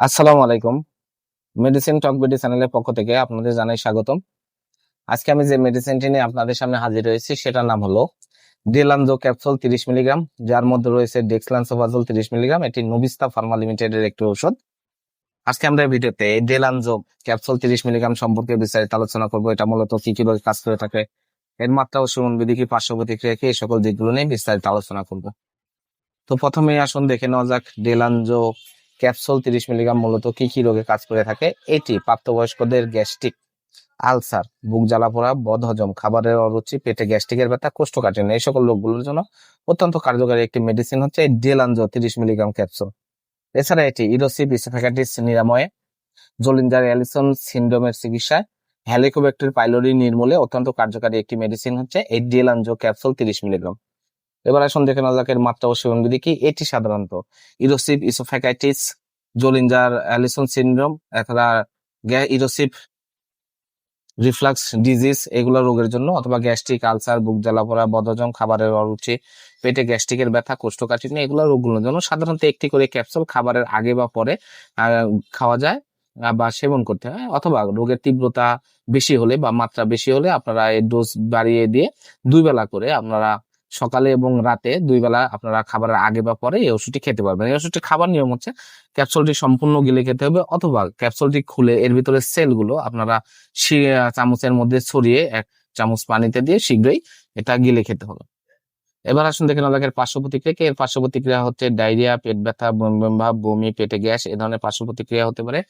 আসসালামু আলাইকুম। মেডিসিন টক বিডি চ্যানেলের পক্ষ থেকে আপনাদের জানাই স্বাগতম। আজকে আমি যে মেডিসিনটি নিয়ে আপনাদের সামনে হাজির হয়েছি সেটার নাম হলো ডেলানজো ক্যাপসুল 30 মিলিগ্রাম, যার মধ্যে রয়েছে ডেক্সলান্সোভাজোল 30 মিলিগ্রাম। এটি নোবিস্তা ফার্মা লিমিটেডের একটি ঔষধ। আজকে আমরা এই ভিডিওতে এই ডেলানজো ক্যাপসুল 30 মিলিগ্রাম সম্পর্কে বিস্তারিত আলোচনা করব। এটা মূলত কি কিভাবে কাজ করে থাকে, এর মাত্রা ও সেবন বিধি কি, পার্শ্ব প্রতিক্রিয়া কি, এই সকল দিকগুলো নিয়ে বিস্তারিত আলোচনা করব। তো প্রথমেই আসুন দেখে নেওয়া যাক ডেলানজো ক্যাপসুল 30 মিলিগ্রাম মূলত কি কি রোগে কাজ করে থাকে। এটি প্রাপ্তবয়স্কদের গ্যাস্ট্রিক, আলসার, বুক জ্বালাপোড়া, বদহজম, খাবারের অরুচি, পেটে গ্যাস্ট্রিকের ব্যথা, কোষ্ঠকাঠিন্য, এই সকল রোগগুলোর জন্য অত্যন্ত কার্যকরী একটি মেডিসিন হচ্ছে এই ডেলানজো 30 মিলিগ্রাম ক্যাপসুল। এছাড়া এটি ইরোসিভ ইসোফ্যাগাইটিস নিরাময়ে, জোলিঞ্জার অ্যালিসন সিনড্রোমের চিকিৎসায়, হেলিকোব্যাক্টের পাইলোরি নির্মূলে অত্যন্ত কার্যকারী একটি মেডিসিন হচ্ছে এই ডেলানজো ক্যাপসুল 30 মিলিগ্রাম। এবার আসুন দেখে নেওয়া যাক এর মাত্রা ও সেবন বিধি কি। এটি সাধারণত erosive oesophagitis, Zollinger Ellison syndrome, এছাড়া ইরোসিভ রিফ্লাক্স ডিজিজ এগুলো রোগের জন্য, অথবা গ্যাস্ট্রিক, আলসার, বুক জ্বালাপোড়া, বদহজম, খাবারের অরুচি, পেটে গ্যাস্ট্রিকের ব্যথা, কোষ্ঠকাঠিন্য এগুলো রোগগুলোর জন্য সাধারণত একটি করে ক্যাপসুল খাবারের আগে বা পরে খাওয়া যায় বা সেবন করতে হয়। অথবা রোগের তীব্রতা বেশি হলে বা মাত্রা বেশি হলে আপনারা এই ডোজ বাড়িয়ে দিয়ে 2 বেলা করে আপনারা সকালে এবং রাতে 2 বেলা আপনারা খাবারের আগে বা পরে এই ওষুধটি খেতে পারবেন। এই ওষুধটি খাবার নিয়ম হচ্ছে ক্যাপসুলটি সম্পূর্ণ গিলে খেতে হবে, অথবা ক্যাপসুলটি খুলে এর ভিতরে সেলগুলো আপনারা চামচের মধ্যে ছড়িয়ে 1 চামচ পানিতে দিয়ে শীঘ্রই এটা গিলে খেতে হবে। এবার আসুন দেখে নেওয়া যাক এর পার্শ্ব প্রতিক্রিয়া কি। এর পার্শ্ব প্রতিক্রিয়া হচ্ছে ডায়রিয়া, পেট ব্যথা, বমি বমি ভাব, বমি, পেটে গ্যাস, এই ধরনের পার্শ্ব প্রতিক্রিয়া হতে পারে।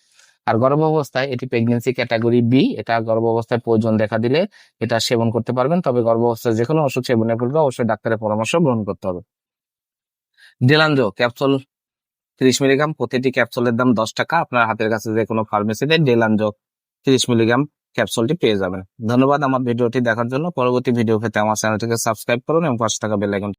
আর গর্ভাবস্থায় এটি প্রেগন্যান্সি ক্যাটাগরি বি, এটা গর্ভাবস্থায় প্রয়োজন দেখা দিলে এটা সেবন করতে পারবেন। তবে গর্ভাবস্থায় যে কোনো ওষুধ সেবনের পূর্বে অবশ্যই ডাক্তারের পরামর্শ গ্রহণ করতে হবে। ডেলানজো ক্যাপসুল 30 মিলিগ্রাম, প্রতিটি ক্যাপসুলের দাম 10 টাকা। আপনার হাতের কাছে যে কোনো ফার্মেসিতে ডেলানজো 30 মিলিগ্রাম ক্যাপসুলটি পেয়ে যাবেন। ধন্যবাদ আমার ভিডিওটি দেখার জন্য। পরবর্তী ভিডিও পেতে আমার চ্যানেলটিকে সাবস্ক্রাইব করুন এবং পাশে থাকা বেল আইকন